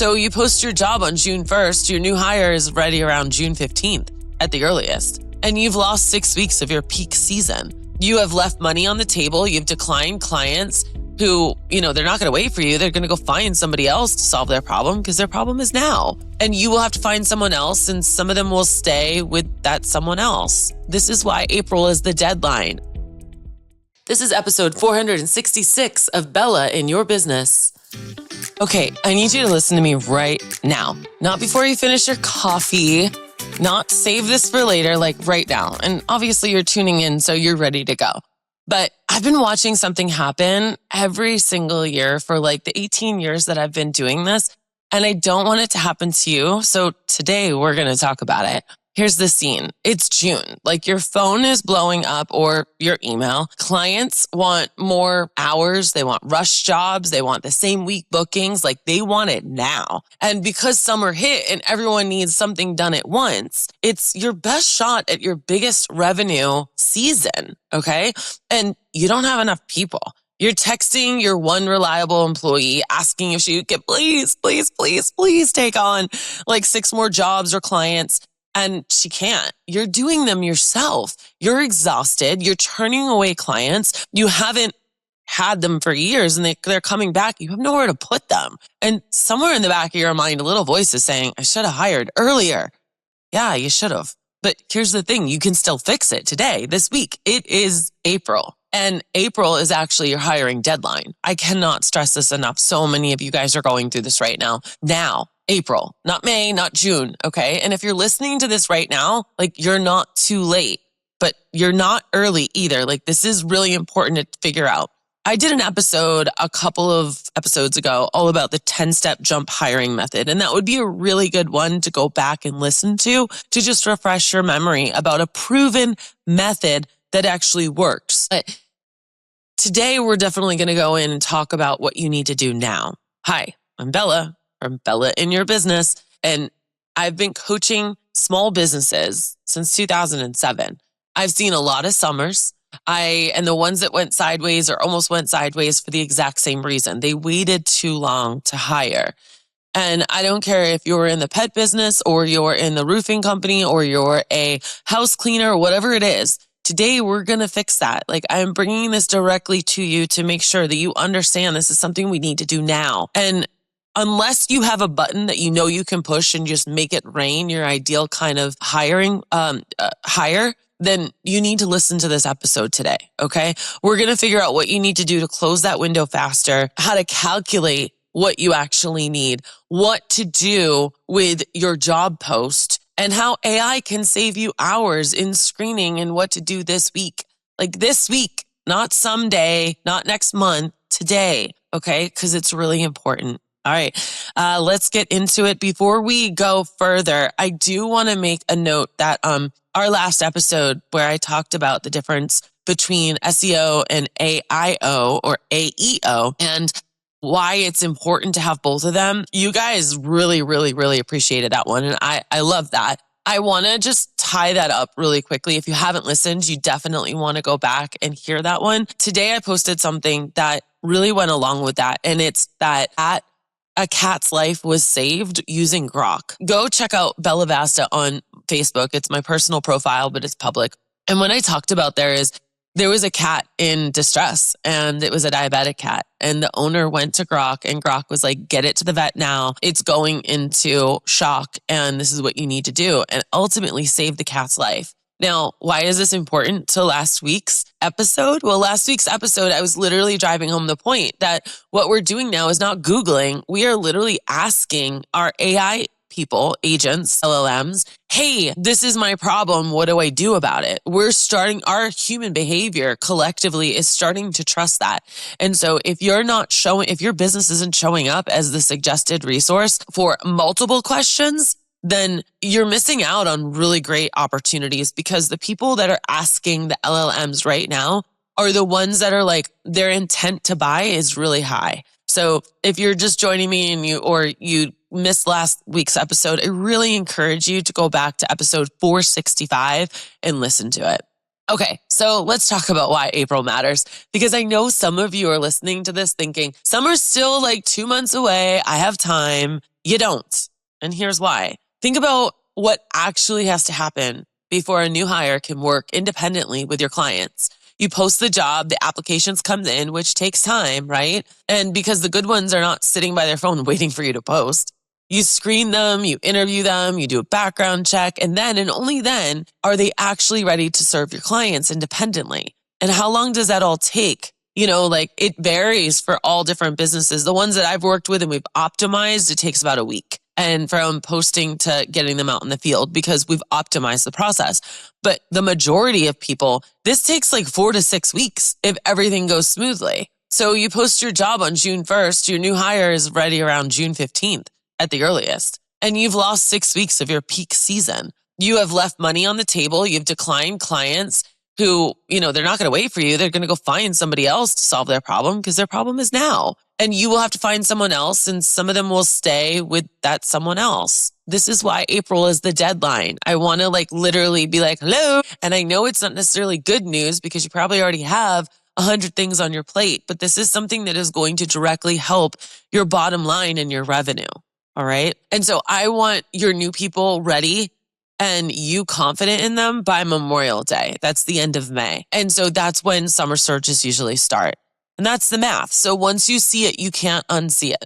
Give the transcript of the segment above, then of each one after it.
So you post your job on June 1st, your new hire is ready around June 15th at the earliest. And you've lost 6 weeks of your peak season. You have left money on the table. You've declined clients who, they're not going to wait for you. They're going to go find somebody else to solve their problem because their problem is now. And you will have to find someone else, and some of them will stay with that someone else. This is why April is the deadline. This is episode 466 of Bella in Your Business. Okay, I need you to listen to me right now. Not before you finish your coffee, not save this for later, like right now. And obviously you're tuning in, so you're ready to go. But I've been watching something happen every single year for like the 18 years that I've been doing this, and I don't want it to happen to you. So today we're going to talk about it. Here's the scene. It's June. Like your phone is blowing up or your email. Clients want more hours. They want rush jobs. They want the same week bookings. Like they want it now. And because summer hit and everyone needs something done at once, it's your best shot at your biggest revenue season. Okay. And you don't have enough people. You're texting your one reliable employee asking if she could please take on like 6 more jobs or clients. And she can't. You're doing them yourself. You're exhausted. You're turning away clients. You haven't had them for years and they're coming back. You have nowhere to put them. And somewhere in the back of your mind, a little voice is saying, I should have hired earlier. Yeah, you should have. But here's the thing. You can still fix it today, this week. It is April. And April is actually your hiring deadline. I cannot stress this enough. So many of you guys are going through this right now. Now. April, not May, not June, okay? And if you're listening to this right now, like you're not too late, but you're not early either. Like this is really important to figure out. I did an episode a couple of episodes ago all about the 10-step jump hiring method. And that would be a really good one to go back and listen to just refresh your memory about a proven method that actually works. But today, we're definitely going to go in and talk about what you need to do now. Hi, I'm Bella. From Bella in Your Business. And I've been coaching small businesses since 2007. I've seen a lot of summers. And the ones that went sideways or almost went sideways for the exact same reason. They waited too long to hire. And I don't care if you're in the pet business or you're in the roofing company or you're a house cleaner or whatever it is. Today, we're going to fix that. Like I'm bringing this directly to you to make sure that you understand this is something we need to do now. And unless you have a button that you know you can push and just make it rain, your ideal kind of hire, then you need to listen to this episode today, okay? We're going to figure out what you need to do to close that window faster, how to calculate what you actually need, what to do with your job post, and how AI can save you hours in screening and what to do this week. Like this week, not someday, not next month, today, okay? Because it's really important. All right, let's get into it. Before we go further, I do want to make a note that our last episode where I talked about the difference between SEO and AIO or AEO and why it's important to have both of them, you guys really, really, really appreciated that one. And I love that. I want to just tie that up really quickly. If you haven't listened, you definitely want to go back and hear that one. Today, I posted something that really went along with that. And it's that a cat's life was saved using Grok. Go check out Bella Vasta on Facebook. It's my personal profile, but it's public. And what I talked about there was a cat in distress and it was a diabetic cat. And the owner went to Grok and Grok was like, get it to the vet now. It's going into shock and this is what you need to do. And ultimately save the cat's life. Now, why is this important to last week's episode? Well, last week's episode, I was literally driving home the point that what we're doing now is not Googling. We are literally asking our AI people, agents, LLMs, hey, this is my problem. What do I do about it? Our human behavior collectively is starting to trust that. And so if your business isn't showing up as the suggested resource for multiple questions, then you're missing out on really great opportunities because the people that are asking the LLMs right now are the ones that are like, their intent to buy is really high. So if you're just joining me and you missed last week's episode, I really encourage you to go back to episode 465 and listen to it. Okay, so let's talk about why April matters, because I know some of you are listening to this thinking, summer's still like 2 months away. I have time. You don't. And here's why. Think about what actually has to happen before a new hire can work independently with your clients. You post the job, the applications come in, which takes time, right? And because the good ones are not sitting by their phone waiting for you to post. You screen them, you interview them, you do a background check, and then and only then are they actually ready to serve your clients independently. And how long does that all take? Like it varies for all different businesses. The ones that I've worked with and we've optimized, it takes about a week. And from posting to getting them out in the field because we've optimized the process. But the majority of people, this takes like 4 to 6 weeks if everything goes smoothly. So you post your job on June 1st, your new hire is ready around June 15th. At the earliest. And you've lost 6 weeks of your peak season. You have left money on the table. You've declined clients who, they're not going to wait for you. They're going to go find somebody else to solve their problem because their problem is now. And you will have to find someone else, and some of them will stay with that someone else. This is why April is the deadline. I want to literally be like, hello. And I know it's not necessarily good news because you probably already have 100 things on your plate, but this is something that is going to directly help your bottom line and your revenue. All right. And so I want your new people ready and you confident in them by Memorial Day. That's the end of May. And so that's when summer searches usually start. And that's the math. So once you see it, you can't unsee it.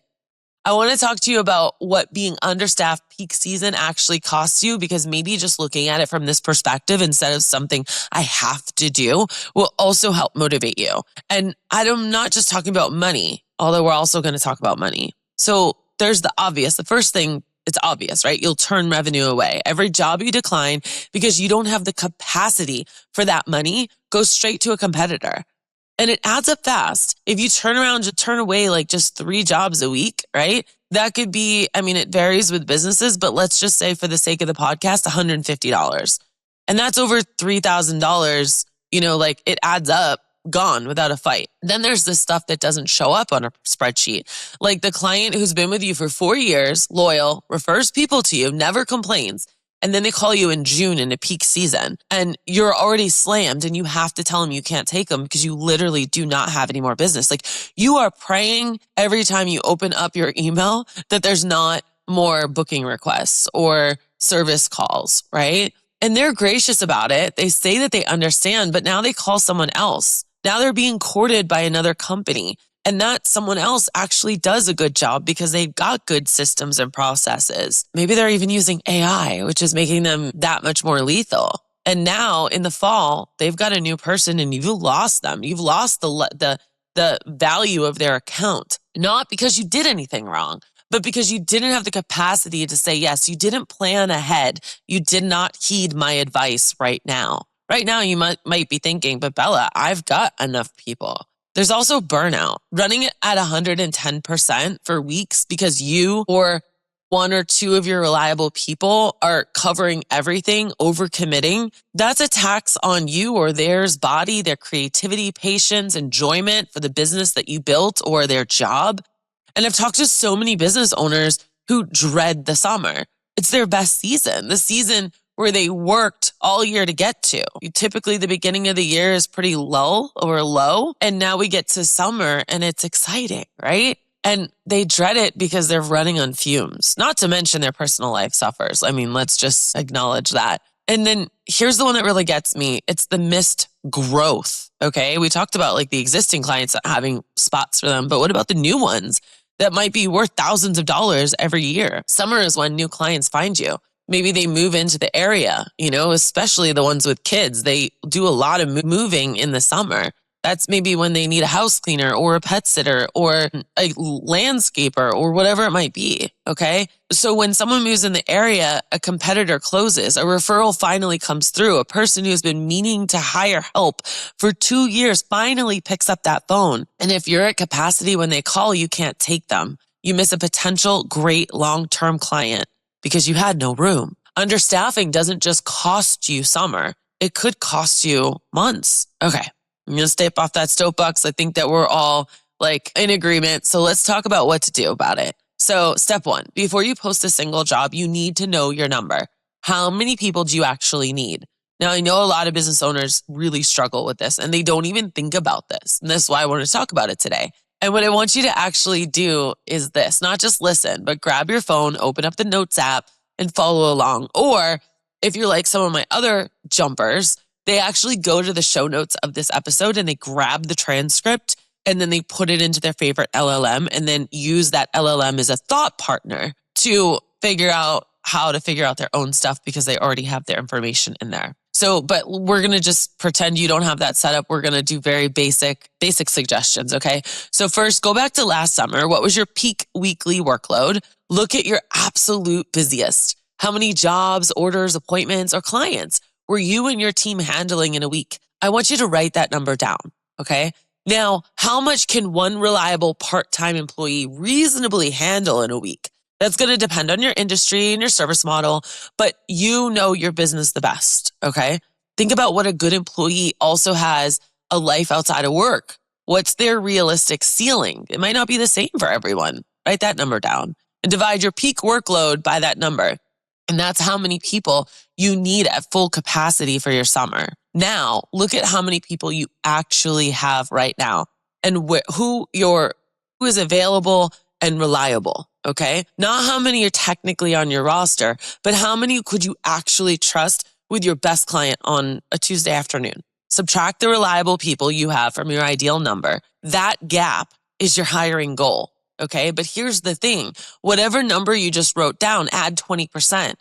I want to talk to you about what being understaffed peak season actually costs you, because maybe just looking at it from this perspective instead of something I have to do will also help motivate you. And I'm not just talking about money, although we're also going to talk about money. So there's the obvious. The first thing, it's obvious, right? You'll turn revenue away. Every job you decline because you don't have the capacity for that money goes straight to a competitor. And it adds up fast. If you turn around to turn away just 3 jobs a week, right? That could be, it varies with businesses, but let's just say for the sake of the podcast, $150. And that's over $3,000, it adds up. Gone without a fight. Then there's the stuff that doesn't show up on a spreadsheet. Like the client who's been with you for 4 years, loyal, refers people to you, never complains. And then they call you in June in a peak season and you're already slammed and you have to tell them you can't take them because you literally do not have any more business. You are praying every time you open up your email that there's not more booking requests or service calls, right? And they're gracious about it. They say that they understand, but now they call someone else. Now they're being courted by another company. And that someone else actually does a good job because they've got good systems and processes. Maybe they're even using AI, which is making them that much more lethal. And now in the fall, they've got a new person and you've lost them. You've lost the value of their account, not because you did anything wrong, but because you didn't have the capacity to say yes. You didn't plan ahead. You did not heed my advice right now. Right now, you might be thinking, but Bella, I've got enough people. There's also burnout. Running it at 110% for weeks because you or 1 or 2 of your reliable people are covering everything, overcommitting. That's a tax on you or theirs body, their creativity, patience, enjoyment for the business that you built or their job. And I've talked to so many business owners who dread the summer. It's their best season, the season where they worked all year to get to. Typically, the beginning of the year is pretty lull or low. And now we get to summer and it's exciting, right? And they dread it because they're running on fumes, not to mention their personal life suffers. Let's just acknowledge that. And then here's the one that really gets me. It's the missed growth, okay? We talked about the existing clients not having spots for them, but what about the new ones that might be worth thousands of dollars every year? Summer is when new clients find you. Maybe they move into the area, especially the ones with kids. They do a lot of moving in the summer. That's maybe when they need a house cleaner or a pet sitter or a landscaper or whatever it might be, okay? So when someone moves in the area, a competitor closes, a referral finally comes through, a person who's been meaning to hire help for 2 years finally picks up that phone. And if you're at capacity when they call, you can't take them. You miss a potential great long-term client because you had no room. Understaffing doesn't just cost you summer. It could cost you months. Okay. I'm going to step off that soapbox. I think that we're all in agreement. So let's talk about what to do about it. So step 1, before you post a single job, you need to know your number. How many people do you actually need? Now, I know a lot of business owners really struggle with this and they don't even think about this. And that's why I want to talk about it today. And what I want you to actually do is this, not just listen, but grab your phone, open up the Notes app and follow along. Or if you're like some of my other jumpers, they actually go to the show notes of this episode and they grab the transcript and then they put it into their favorite LLM and then use that LLM as a thought partner to figure out how to figure out their own stuff because they already have their information in there. So, but we're going to just pretend you don't have that set up. We're going to do very basic suggestions, okay? So first, go back to last summer. What was your peak weekly workload? Look at your absolute busiest. How many jobs, orders, appointments, or clients were you and your team handling in a week? I want you to write that number down, okay? Now, how much can one reliable part-time employee reasonably handle in a week? That's going to depend on your industry and your service model, but you know your business the best, okay? Think about what a good employee also has a life outside of work. What's their realistic ceiling? It might not be the same for everyone. Write that number down and divide your peak workload by that number. And that's how many people you need at full capacity for your summer. Now, look at how many people you actually have right now and who is available and reliable, okay? Not how many are technically on your roster, but how many could you actually trust with your best client on a Tuesday afternoon? Subtract the reliable people you have from your ideal number. That gap is your hiring goal, okay? But here's the thing. Whatever number you just wrote down, add 20%. I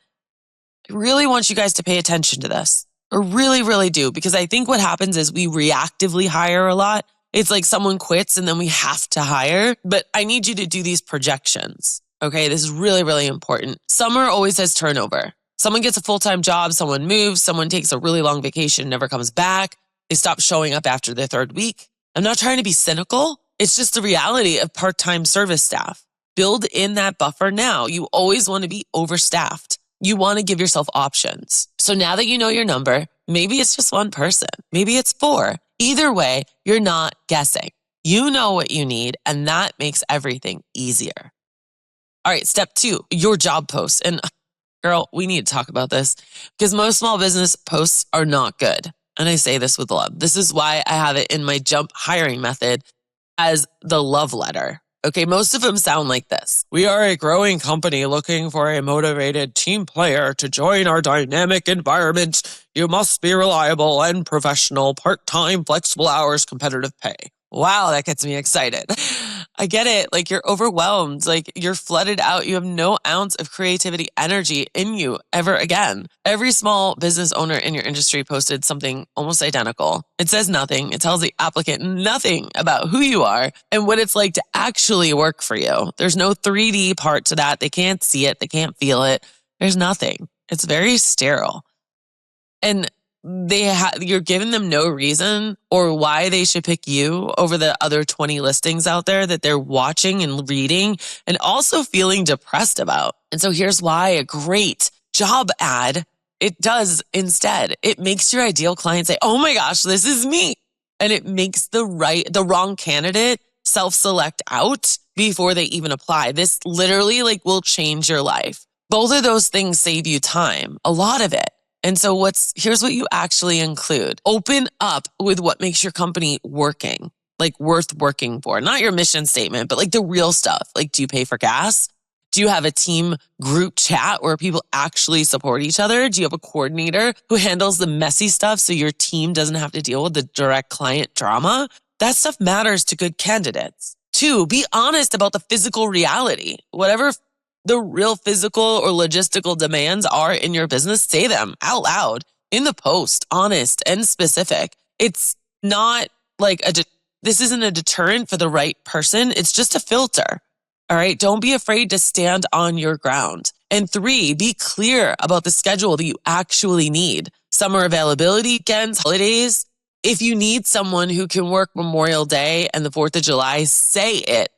really want you guys to pay attention to this. I really, really do, because I think what happens is we reactively hire a lot. It's like someone quits and then we have to hire, but I need you to do these projections. Okay, this is really, really important. Summer always has turnover. Someone gets a full-time job, someone moves, someone takes a really long vacation, never comes back. They stop showing up after their third week. I'm not trying to be cynical. It's just the reality of part-time service staff. Build in that buffer now. You always want to be overstaffed. You want to give yourself options. So now that you know your number, maybe it's just one person, maybe it's 4. Either way, you're not guessing. You know what you need, and that makes everything easier. All right, step 2, your job posts. And girl, we need to talk about this because most small business posts are not good. And I say this with love. This is why I have it in my jump hiring method as the love letter. Okay, most of them sound like this. We are a growing company looking for a motivated team player to join our dynamic environment. You must be reliable and professional, part-time, flexible hours, competitive pay. Wow, that gets me excited. I get it. Like you're overwhelmed, like you're flooded out. You have no ounce of creativity, energy in you ever again. Every small business owner in your industry posted something almost identical. It says nothing. It tells the applicant nothing about who you are and what it's like to actually work for you. There's no 3D part to that. They can't see it. They can't feel it. There's nothing. It's very sterile. And you're giving them no reason or why they should pick you over the other 20 listings out there that they're watching and reading and also feeling depressed about. And so here's why a great job ad, it does instead. It makes your ideal client say, oh my gosh, this is me. And it makes the wrong candidate self-select out before they even apply. This literally will change your life. Both of those things save you time, a lot of it. And so here's what you actually include. Open up with what makes your company working, worth working for. Not your mission statement, but the real stuff. Do you pay for gas? Do you have a team group chat where people actually support each other? Do you have a coordinator who handles the messy stuff so your team doesn't have to deal with the direct client drama? That stuff matters to good candidates. 2, be honest about the physical reality. Whatever the real physical or logistical demands are in your business, say them out loud in the post, honest and specific. It's not this isn't a deterrent for the right person. It's just a filter. All right. Don't be afraid to stand on your ground. And 3, be clear about the schedule that you actually need. Summer availability, weekends, holidays. If you need someone who can work Memorial Day and the 4th of July, say it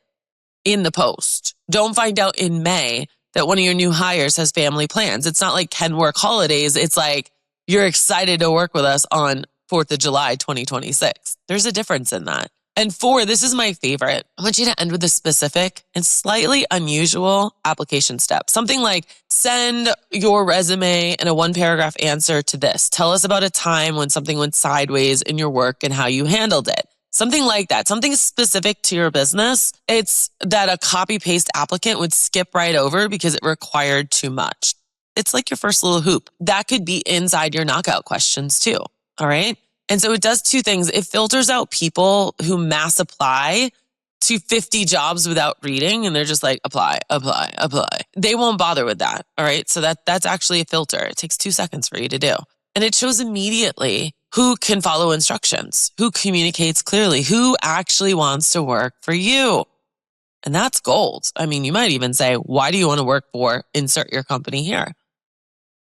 in the post. Don't find out in May that one of your new hires has family plans. It's not can work holidays. It's you're excited to work with us on 4th of July, 2026. There's a difference in that. And 4, this is my favorite. I want you to end with a specific and slightly unusual application step. Something like send your resume and a 1-paragraph answer to this. Tell us about a time when something went sideways in your work and how you handled it. Something like that, something specific to your business. It's that a copy-paste applicant would skip right over because it required too much. It's like your first little hoop. That could be inside your knockout questions too, all right? And so it does 2 things. It filters out people who mass apply to 50 jobs without reading, and they're just like, apply, apply, apply. They won't bother with that, all right? So that's actually a filter. It takes 2 seconds for you to do. And it shows immediately who can follow instructions, who communicates clearly, who actually wants to work for you. And that's gold. I mean, you might even say, why do you want to work for? Insert your company here.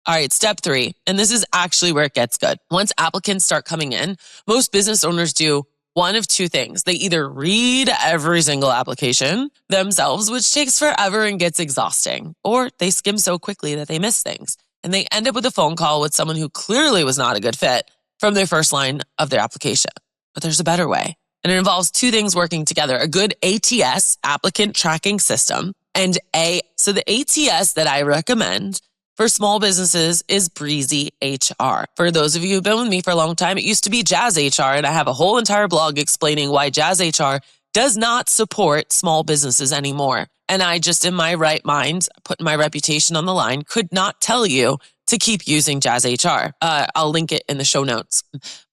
All right, step 3, and this is actually where it gets good. Once applicants start coming in, most business owners do one of 2 things. They either read every single application themselves, which takes forever and gets exhausting, or they skim so quickly that they miss things. And they end up with a phone call with someone who clearly was not a good fit from their first line of their application. But there's a better way. And it involves 2 things working together: a good ATS, applicant tracking system, and so the ATS that I recommend for small businesses is Breezy HR. For those of you who've been with me for a long time, it used to be Jazz HR, and I have a whole entire blog explaining why Jazz HR does not support small businesses anymore. And I just, in my right mind, putting my reputation on the line, could not tell you to keep using Jazz HR. I'll link it in the show notes.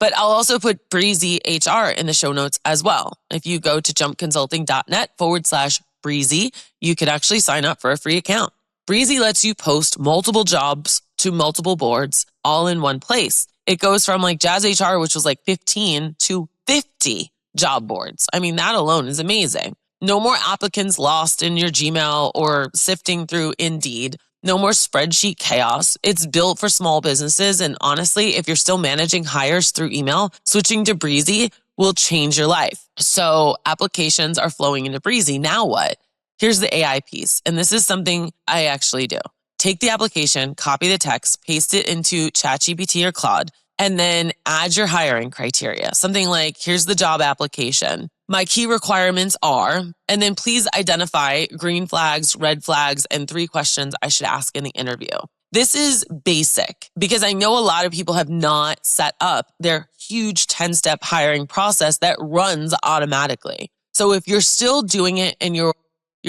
But I'll also put Breezy HR in the show notes as well. If you go to jumpconsulting.net/Breezy, you could actually sign up for a free account. Breezy lets you post multiple jobs to multiple boards all in one place. It goes from like Jazz HR, which was like 15 to 50 job boards. I mean, that alone is amazing. No more applicants lost in your Gmail or sifting through Indeed. No more spreadsheet chaos. It's built for small businesses. And honestly, if you're still managing hires through email, switching to Breezy will change your life. So applications are flowing into Breezy. Now what? Here's the AI piece. And this is something I actually do. Take the application, copy the text, paste it into ChatGPT or Claude, and then add your hiring criteria. Something like, here's the job application. My key requirements are, and then please identify green flags, red flags, and 3 questions I should ask in the interview. This is basic because I know a lot of people have not set up their huge 10-step hiring process that runs automatically. So if you're still doing it and you're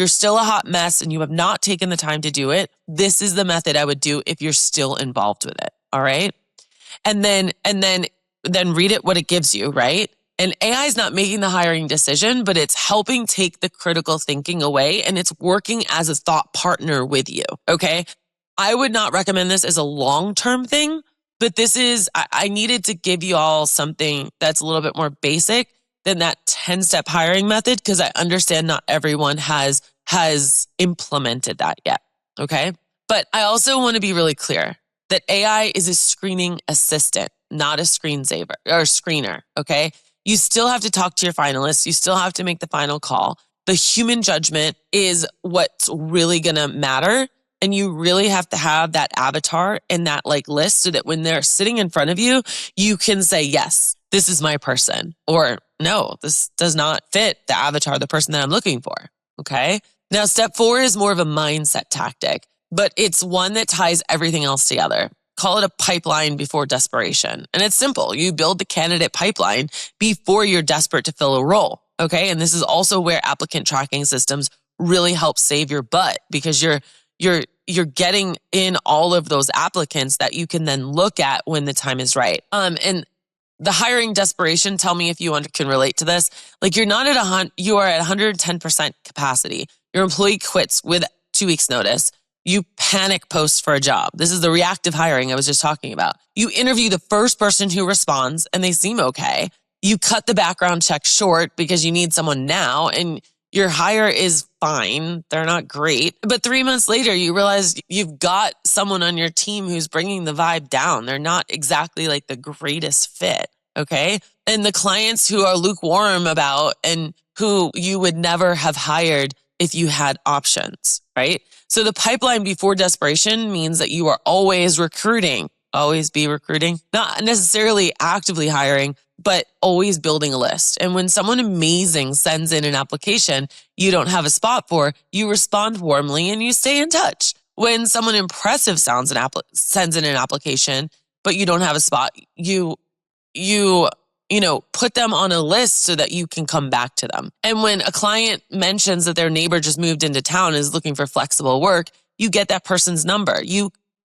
still a hot mess and you have not taken the time to do it, this is the method I would do if you're still involved with it, all right? And then read it what it gives you, right? And AI is not making the hiring decision, but it's helping take the critical thinking away, and it's working as a thought partner with you, okay? I would not recommend this as a long-term thing, but this is, I needed to give you all something that's a little bit more basic than that 10-step hiring method, because I understand not everyone has implemented that yet, okay? But I also want to be really clear that AI is a screening assistant, not a screensaver or screener, okay? You still have to talk to your finalists. You still have to make the final call. The human judgment is what's really going to matter. And you really have to have that avatar and that like list so that when they're sitting in front of you, you can say, yes, this is my person, or no, this does not fit the avatar, the person that I'm looking for. Okay. Now, step 4 is more of a mindset tactic, but it's one that ties everything else together. Call it a pipeline before desperation. And it's simple. You build the candidate pipeline before you're desperate to fill a role. Okay. And this is also where applicant tracking systems really help save your butt, because you're getting in all of those applicants that you can then look at when the time is right. And the hiring desperation, tell me if you can relate to this. Like you are at 110% capacity. Your employee quits with 2 weeks notice. You panic post for a job. This is the reactive hiring I was just talking about. You interview the first person who responds and they seem okay. You cut the background check short because you need someone now, and your hire is fine. They're not great. But 3 months later, you realize you've got someone on your team who's bringing the vibe down. They're not exactly like the greatest fit. Okay. And the clients who are lukewarm about and who you would never have hired if you had options, right? So the pipeline before desperation means that you are always recruiting, always be recruiting, not necessarily actively hiring, but always building a list. And when someone amazing sends in an application you don't have a spot for, you respond warmly and you stay in touch. When someone impressive sends in an application, but you don't have a spot, you put them on a list so that you can come back to them. And when a client mentions that their neighbor just moved into town and is looking for flexible work, you get that person's number. You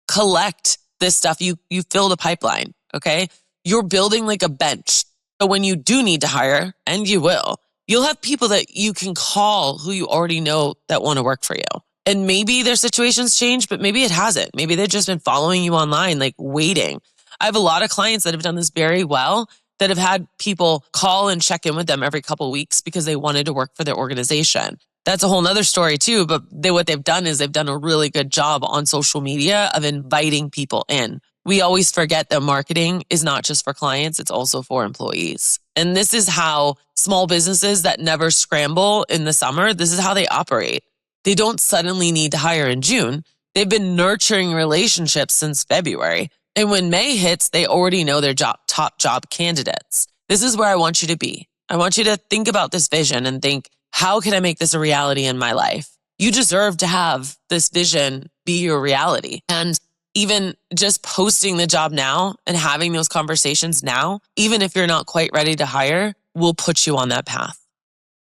collect this stuff. You fill the pipeline, okay? You're building like a bench. So when you do need to hire, and you will, you'll have people that you can call who you already know that want to work for you. And maybe their situation's changed, but maybe it hasn't. Maybe they've just been following you online, like waiting. I have a lot of clients that have done this very well, that have had people call and check in with them every couple of weeks because they wanted to work for their organization. That's a whole nother story too, but what they've done is they've done a really good job on social media of inviting people in. We always forget that marketing is not just for clients, it's also for employees. And this is how small businesses that never scramble in the summer, this is how they operate. They don't suddenly need to hire in June. They've been nurturing relationships since February. And when May hits, they already know their top job candidates. This is where I want you to be. I want you to think about this vision and think, how can I make this a reality in my life? You deserve to have this vision be your reality. And even just posting the job now and having those conversations now, even if you're not quite ready to hire, will put you on that path.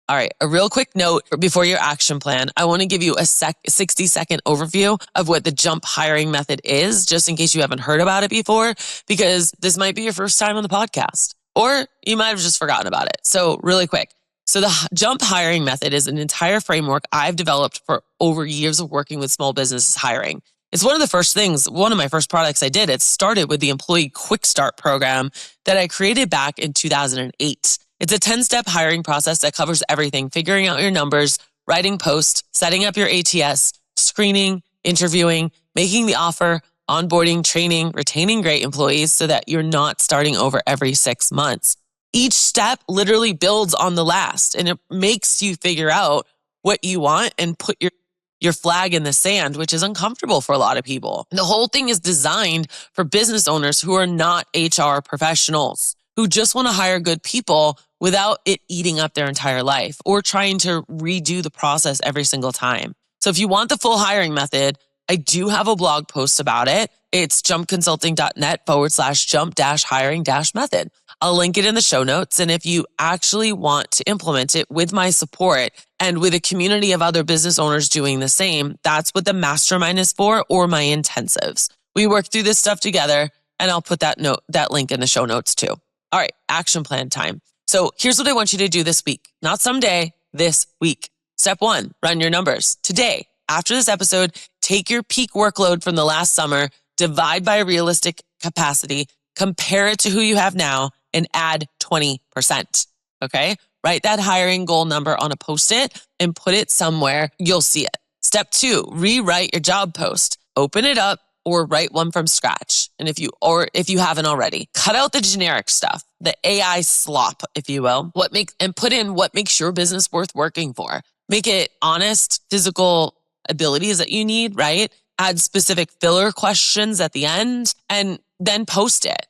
All right, a real quick note before your action plan. I want to give you a 60-second overview of what the jump hiring method is, just in case you haven't heard about it before, because this might be your first time on the podcast, or you might have just forgotten about it. So really quick. So the jump hiring method is an entire framework I've developed for over years of working with small businesses hiring. It's one of my first products I did. It started with the Employee Quick Start program that I created back in 2008. It's a 10-step hiring process that covers everything: figuring out your numbers, writing posts, setting up your ATS, screening, interviewing, making the offer, onboarding, training, retaining great employees so that you're not starting over every 6 months. Each step literally builds on the last, and it makes you figure out what you want and put your flag in the sand, which is uncomfortable for a lot of people. The whole thing is designed for business owners who are not HR professionals, who just want to hire good people without it eating up their entire life or trying to redo the process every single time. So if you want the full hiring method, I do have a blog post about it. It's jumpconsulting.net/jump-hiring-method. I'll link it in the show notes. And if you actually want to implement it with my support and with a community of other business owners doing the same, that's what the mastermind is for, or my intensives. We work through this stuff together, and I'll put that link in the show notes too. All right, action plan time. So here's what I want you to do this week, not someday, this week. Step 1, run your numbers. Today, after this episode, take your peak workload from the last summer, divide by realistic capacity, compare it to who you have now, and add 20%. Okay? Write that hiring goal number on a Post-it and put it somewhere you'll see it. Step 2, rewrite your job post. Open it up or write one from scratch. And if you haven't already, cut out the generic stuff, the AI slop, if you will, and put in what makes your business worth working for. Make it honest, physical abilities that you need, right? Add specific filler questions at the end, and then post it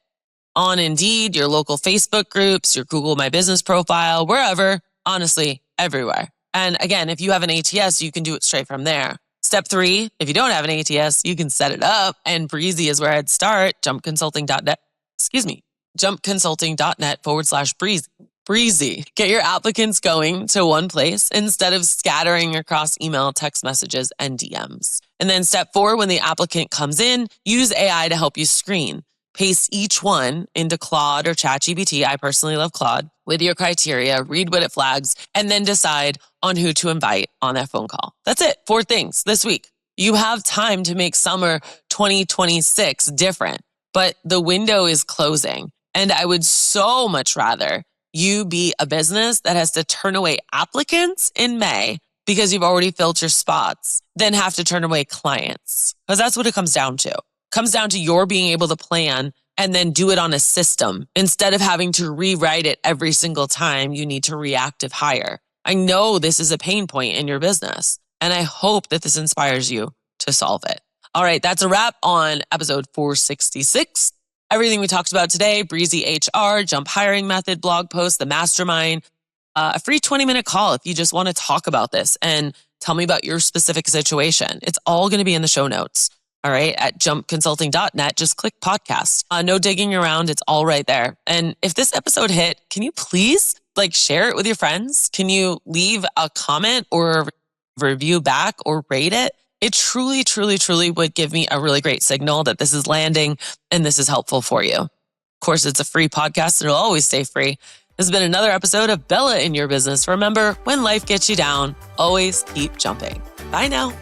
on Indeed, your local Facebook groups, your Google My Business profile, wherever, honestly, everywhere. And again, if you have an ATS, you can do it straight from there. Step 3, if you don't have an ATS, you can set it up, and Breezy is where I'd start. jumpconsulting.net/breezy. Get your applicants going to one place instead of scattering across email, text messages, and DMs. And then step 4, when the applicant comes in, use AI to help you screen. Paste each one into Claude or ChatGPT. I personally love Claude. With your criteria, read what it flags, and then decide on who to invite on that phone call. That's it. 4 things this week. You have time to make summer 2026 different, but the window is closing. And I would so much rather you be a business that has to turn away applicants in May because you've already filled your spots than have to turn away clients. Because that's what it comes down to. It comes down to your being able to plan and then do it on a system instead of having to rewrite it every single time you need to reactive hire. I know this is a pain point in your business, and I hope that this inspires you to solve it. All right, that's a wrap on episode 466. Everything we talked about today, Breezy HR, Jump Hiring Method, blog post, the mastermind, a free 20-minute call if you just want to talk about this and tell me about your specific situation. It's all going to be in the show notes. All right, at jumpconsulting.net, just click podcast. No digging around, it's all right there. And if this episode hit, can you please share it with your friends? Can you leave a comment or a review back or rate it? It truly, truly, truly would give me a really great signal that this is landing and this is helpful for you. Of course, it's a free podcast and it'll always stay free. This has been another episode of Bella in Your Business. Remember, when life gets you down, always keep jumping. Bye now.